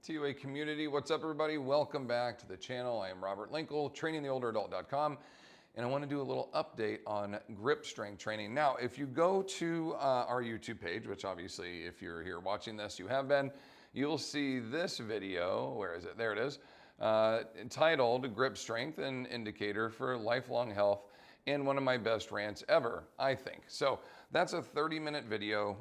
TOA community, what's up everybody? Welcome back to the channel. I am Robert Linkle, trainingtheolderadult.com, and I want to do a little update on grip strength training. Now, if you go to our YouTube page, which obviously if you're here watching this, you have been, you'll see this video, where is it? There it is, entitled Grip Strength, an Indicator for Lifelong Health, and one of my best rants ever, I think. So that's a 30-minute video.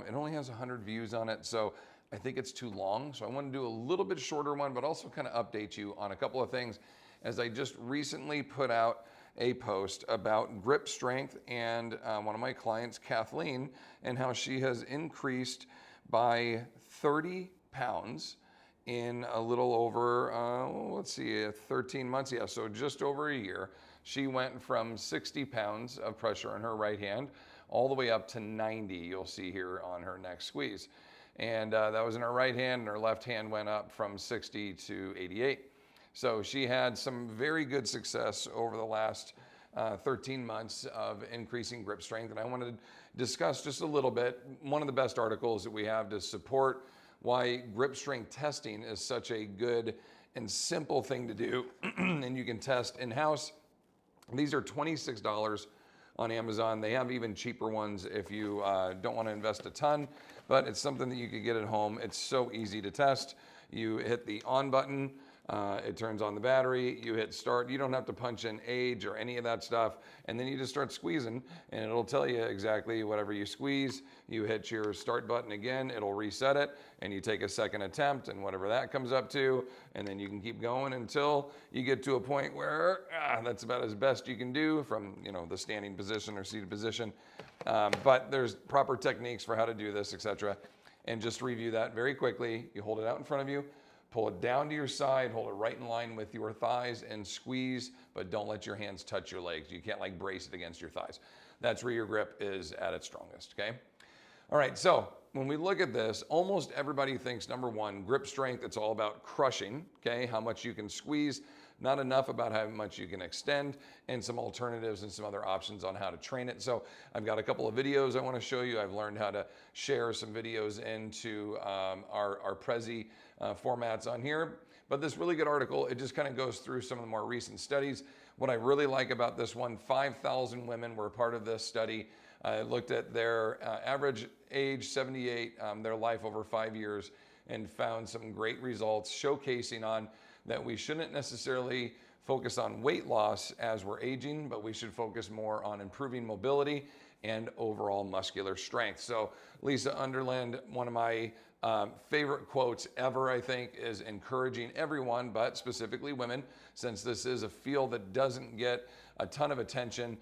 It only has 100 views on it, so I think it's too long. So I want to do a little bit shorter one, but also kind of update you on a couple of things, as I just recently put out a post about grip strength and one of my clients, Kathleen, and how she has increased by 30 pounds in a little over, let's see, 13 months. Yeah, so just over a year. She went from 60 pounds of pressure in her right hand all the way up to 90, you'll see here on her next squeeze. And that was in her right hand, and her left hand went up from 60 to 88. So she had some very good success over the last 13 months of increasing grip strength. And I want to discuss just a little bit one of the best articles that we have to support why grip strength testing is such a good and simple thing to do, and you can test in-house. These are $26 on Amazon. They have even cheaper ones if you don't want to invest a ton, but it's something that you could get at home. It's so easy to test. You hit the on button, it turns on the battery, you hit start. You don't have to punch in age or any of that stuff, and then you just start squeezing, and it'll tell you exactly whatever you squeeze. You hit your start button again, it'll reset it, and you take a second attempt, and whatever that comes up to, and then you can keep going until you get to a point where that's about as best you can do from the standing position or seated position. But there's proper techniques for how to do this, etc. And just to review that very quickly, you hold it out in front of you, pull it down to your side, hold it right in line with your thighs and squeeze, but don't let your hands touch your legs. You can't like brace it against your thighs. That's where your grip is at its strongest, okay? All right, so when we look at this, almost everybody thinks, number one, grip strength, it's all about crushing, okay? How much you can squeeze, not enough about how much you can extend, and some alternatives and some other options on how to train it. So I've got a couple of videos I want to show you. I've learned how to share some videos into our Prezi formats on here. But this really good article, it just kind of goes through some of the more recent studies. What I really like about this one, 5,000 women were part of this study. I looked at their average age, 78, their life over 5 years, and found some great results showcasing on that we shouldn't necessarily focus on weight loss as we're aging, but we should focus more on improving mobility and overall muscular strength. So Lisa Underland, one of my favorite quotes ever, I think, is encouraging everyone, but specifically women, since this is a field that doesn't get a ton of attention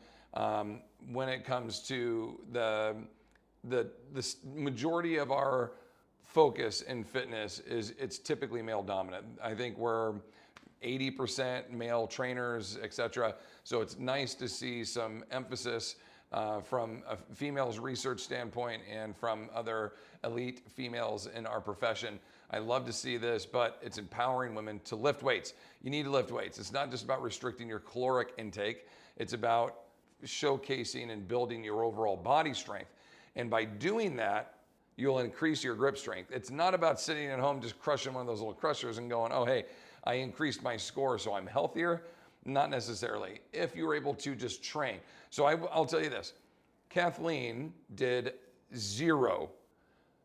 when it comes to the majority of our focus in fitness it's typically male dominant. I think we're 80% male trainers, etc. So it's nice to see some emphasis from a female's research standpoint and from other elite females in our profession. I love to see this, but it's empowering women to lift weights. You need to lift weights. It's not just about restricting your caloric intake. It's about showcasing and building your overall body strength. And by doing that, you'll increase your grip strength. It's not about sitting at home just crushing one of those little crushers and going, oh, hey, I increased my score, so I'm healthier. Not necessarily. If you're able to just train. So I'll tell you this. Kathleen did 0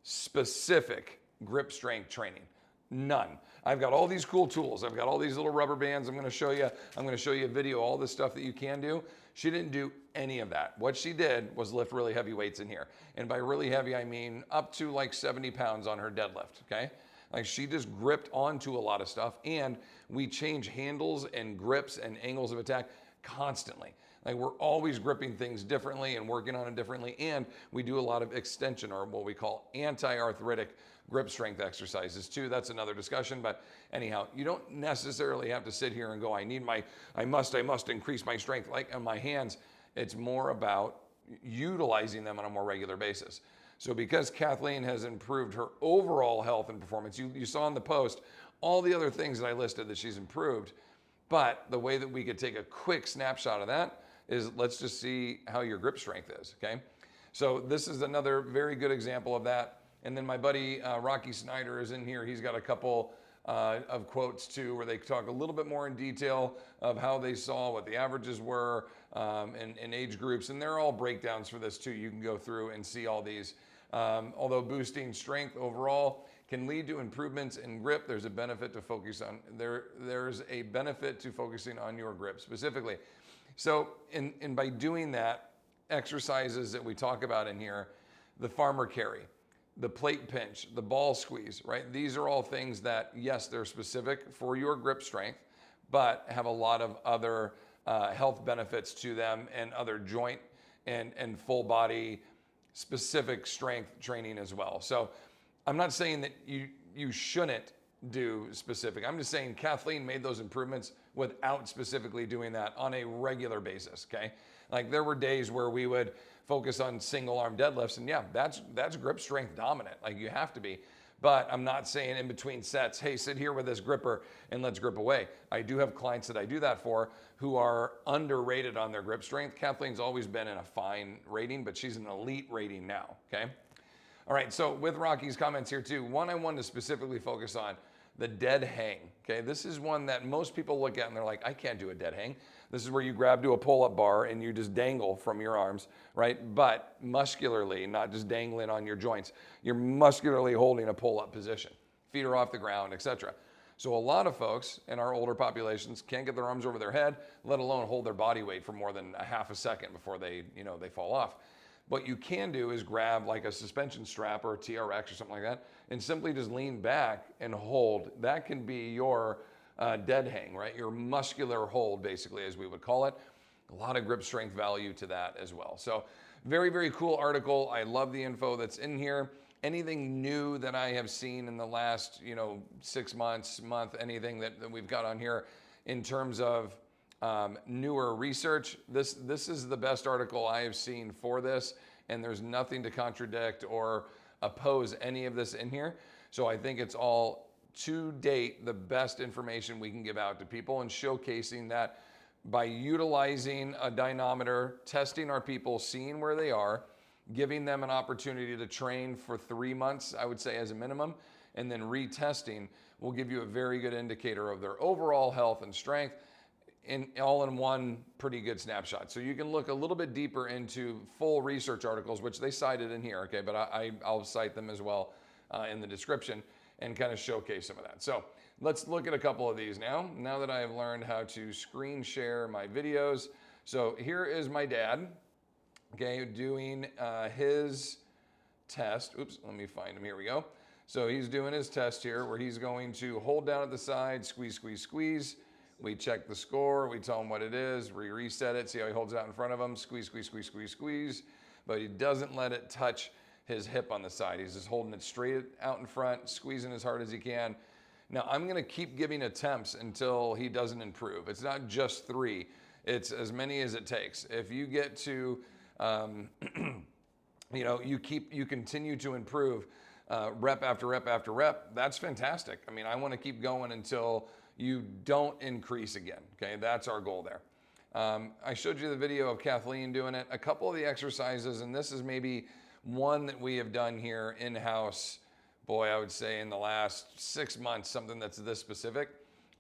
specific grip strength training. None. I've got all these cool tools. I've got all these little rubber bands I'm going to show you. I'm going to show you a video, all this stuff that you can do. She didn't do any of that. What she did was lift really heavy weights in here. And by really heavy, I mean up to like 70 pounds on her deadlift, okay? Like she just gripped onto a lot of stuff, and we change handles and grips and angles of attack constantly. Like we're always gripping things differently and working on it differently, and we do a lot of extension, or what we call anti-arthritic grip strength exercises too. That's another discussion, but anyhow, you don't necessarily have to sit here and go, I must increase my strength like on my hands. It's more about utilizing them on a more regular basis. So because Kathleen has improved her overall health and performance, you saw in the post all the other things that I listed that she's improved, but the way that we could take a quick snapshot of that is let's just see how your grip strength is, okay? So this is another very good example of that. And then my buddy Rocky Snyder is in here. He's got a couple of quotes too, where they talk a little bit more in detail of how they saw, what the averages were, and age groups. And they're all breakdowns for this too. You can go through and see all these. Although boosting strength overall can lead to improvements in grip, there's a benefit to focus on. There's a benefit to focusing on your grip specifically. So, and by doing that, exercises that we talk about in here, the farmer carry, the plate pinch, the ball squeeze, right? These are all things that, yes, they're specific for your grip strength, but have a lot of other health benefits to them and other joint and full body specific strength training as well. So I'm not saying that you shouldn't do specific. I'm just saying Kathleen made those improvements without specifically doing that on a regular basis, okay? Like there were days where we would focus on single arm deadlifts, and yeah, that's grip strength dominant, like you have to be. But I'm not saying in between sets, hey, sit here with this gripper and let's grip away. I do have clients that I do that for who are underrated on their grip strength. Kathleen's always been in a fine rating, but she's an elite rating now, okay? All right, so with Rocky's comments here too, one I wanted to specifically focus on, the dead hang, okay? This is one that most people look at and they're like, I can't do a dead hang. This is where you grab to a pull-up bar and you just dangle from your arms, right? But muscularly, not just dangling on your joints. You're muscularly holding a pull-up position. Feet are off the ground, etc. So a lot of folks in our older populations can't get their arms over their head, let alone hold their body weight for more than a half a second before they fall off. What you can do is grab like a suspension strap or a TRX or something like that and simply just lean back and hold. That can be your dead hang, right? Your muscular hold, basically, as we would call it. A lot of grip strength value to that as well. So very, very cool article. I love the info that's in here. Anything new that I have seen in the last, 6 months, anything that we've got on here in terms of newer research, this is the best article I have seen for this, and there's nothing to contradict or oppose any of this in here. So I think it's all to date the best information we can give out to people, and showcasing that by utilizing a dynamometer, testing our people, seeing where they are, giving them an opportunity to train for 3 months, I would say as a minimum, and then retesting will give you a very good indicator of their overall health and strength all in one pretty good snapshot. So you can look a little bit deeper into full research articles, which they cited in here, okay, but I'll cite them as well in the description and kind of showcase some of that. So let's look at a couple of these now that I have learned how to screen share my videos. So here is my dad, okay, doing his test. Oops, let me find him, here we go. So he's doing his test here where he's going to hold down at the side, squeeze, squeeze, squeeze. We check the score, we tell him what it is, we reset it, see how he holds it out in front of him, squeeze, squeeze, squeeze, squeeze, squeeze, but he doesn't let it touch his hip on the side. He's just holding it straight out in front, squeezing as hard as he can. Now I'm gonna keep giving attempts until he doesn't improve. It's not just 3, it's as many as it takes. If you get to, you continue to improve rep after rep after rep, that's fantastic. I mean, I wanna keep going until you don't increase again, okay? That's our goal there. I showed you the video of Kathleen doing it. A couple of the exercises, and this is maybe one that we have done here in-house, boy, I would say in the last 6 months, something that's this specific,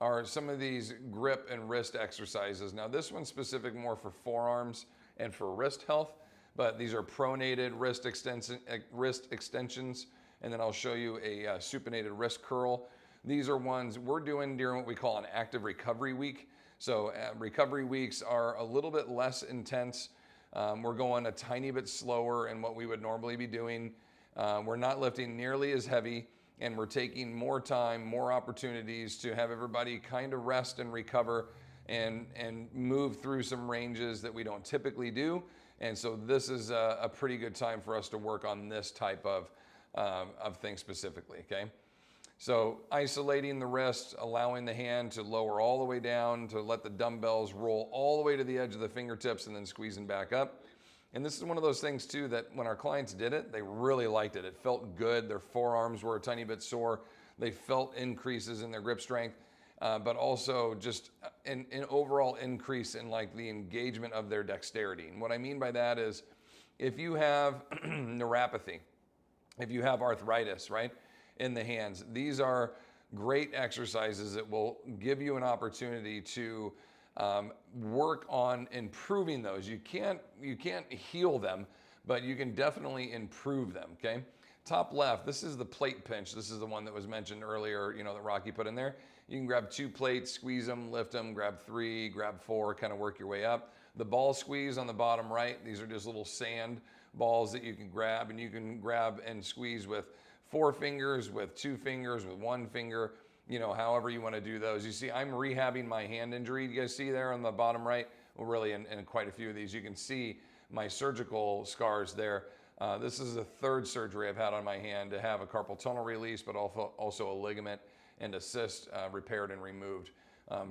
are some of these grip and wrist exercises. Now this one's specific more for forearms and for wrist health, but these are pronated wrist extensions, and then I'll show you a supinated wrist curl. These are ones we're doing during what we call an active recovery week. So recovery weeks are a little bit less intense. We're going a tiny bit slower in what we would normally be doing. We're not lifting nearly as heavy, and we're taking more time, more opportunities to have everybody kind of rest and recover and move through some ranges that we don't typically do. And so this is a pretty good time for us to work on this type of thing specifically, okay? So isolating the wrist, allowing the hand to lower all the way down, to let the dumbbells roll all the way to the edge of the fingertips, and then squeezing back up. And this is one of those things too that when our clients did it, they really liked it. It felt good. Their forearms were a tiny bit sore. They felt increases in their grip strength, but also just an overall increase in like the engagement of their dexterity. And what I mean by that is if you have neuropathy, if you have arthritis, right, in the hands, these are great exercises that will give you an opportunity to work on improving those. You can't heal them, but you can definitely improve them, okay? Top left, this is the plate pinch. This is the one that was mentioned earlier, you know, that Rocky put in there. You can grab 2 plates, squeeze them, lift them, grab 3, grab 4, kind of work your way up. The ball squeeze on the bottom right, these are just little sand balls that you can grab, and you can grab and squeeze with 4 fingers, with 2 fingers, with 1 finger, you know, however you want to do those. You see, I'm rehabbing my hand injury. You guys see there on the bottom right? Well, really in quite a few of these, you can see my surgical scars there. This is the 3rd surgery I've had on my hand to have a carpal tunnel release, but also a ligament and a cyst repaired and removed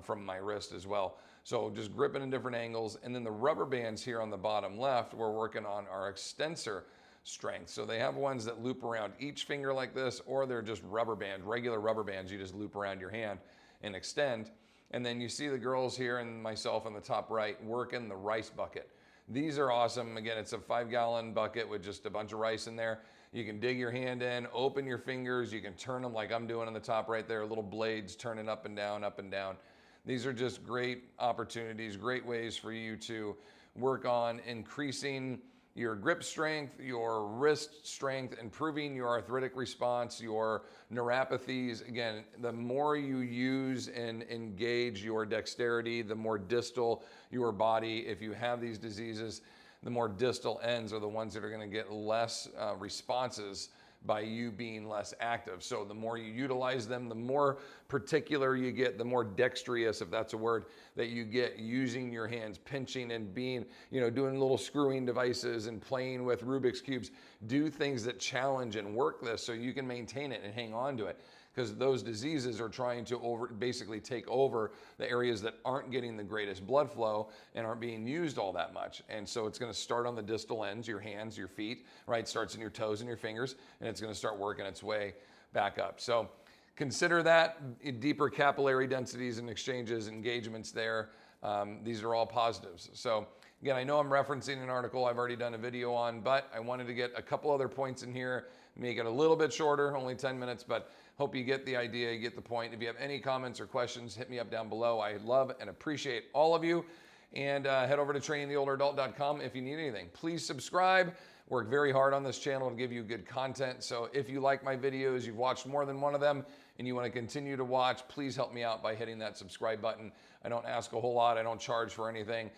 from my wrist as well. So just gripping in different angles. And then the rubber bands here on the bottom left, we're working on our extensor strength. So they have ones that loop around each finger like this, or they're just rubber band, regular rubber bands you just loop around your hand and extend. And then you see the girls here and myself on the top right working the rice bucket. These are awesome. Again, it's a 5-gallon bucket with just a bunch of rice in there. You can dig your hand in, open your fingers. You can turn them like I'm doing on the top right there, little blades turning up and down, up and down. These are just great opportunities, great ways for you to work on increasing your grip strength, your wrist strength, improving your arthritic response, your neuropathies. Again, the more you use and engage your dexterity, the more distal your body. If you have these diseases, the more distal ends are the ones that are going to get less responses by you being less active. So the more you utilize them, the more particular you get, the more dexterous, if that's a word, that you get using your hands, pinching and being, you know, doing little screwing devices and playing with Rubik's Cubes. Do things that challenge and work this so you can maintain it and hang on to it. Because those diseases are trying to basically take over the areas that aren't getting the greatest blood flow and aren't being used all that much. And so it's going to start on the distal ends, your hands, your feet, right? Starts in your toes and your fingers, and it's going to start working its way back up. So consider that deeper capillary densities and exchanges, engagements there. These are all positives. So again, I know I'm referencing an article I've already done a video on, but I wanted to get a couple other points in here, make it a little bit shorter, only 10 minutes, but hope you get the idea, you get the point. If you have any comments or questions, hit me up down below. I love and appreciate all of you. And head over to trainingtheolderadult.com if you need anything. Please subscribe. Work very hard on this channel to give you good content. So if you like my videos, you've watched more than one of them, and you want to continue to watch, please help me out by hitting that subscribe button. I don't ask a whole lot. I don't charge for anything.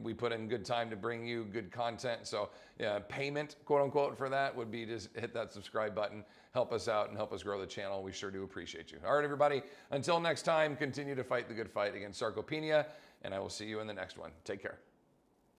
We put in good time to bring you good content. So payment, quote unquote, for that would be just hit that subscribe button. Help us out and help us grow the channel. We sure do appreciate you. All right, everybody. Until next time, continue to fight the good fight against sarcopenia, and I will see you in the next one. Take care.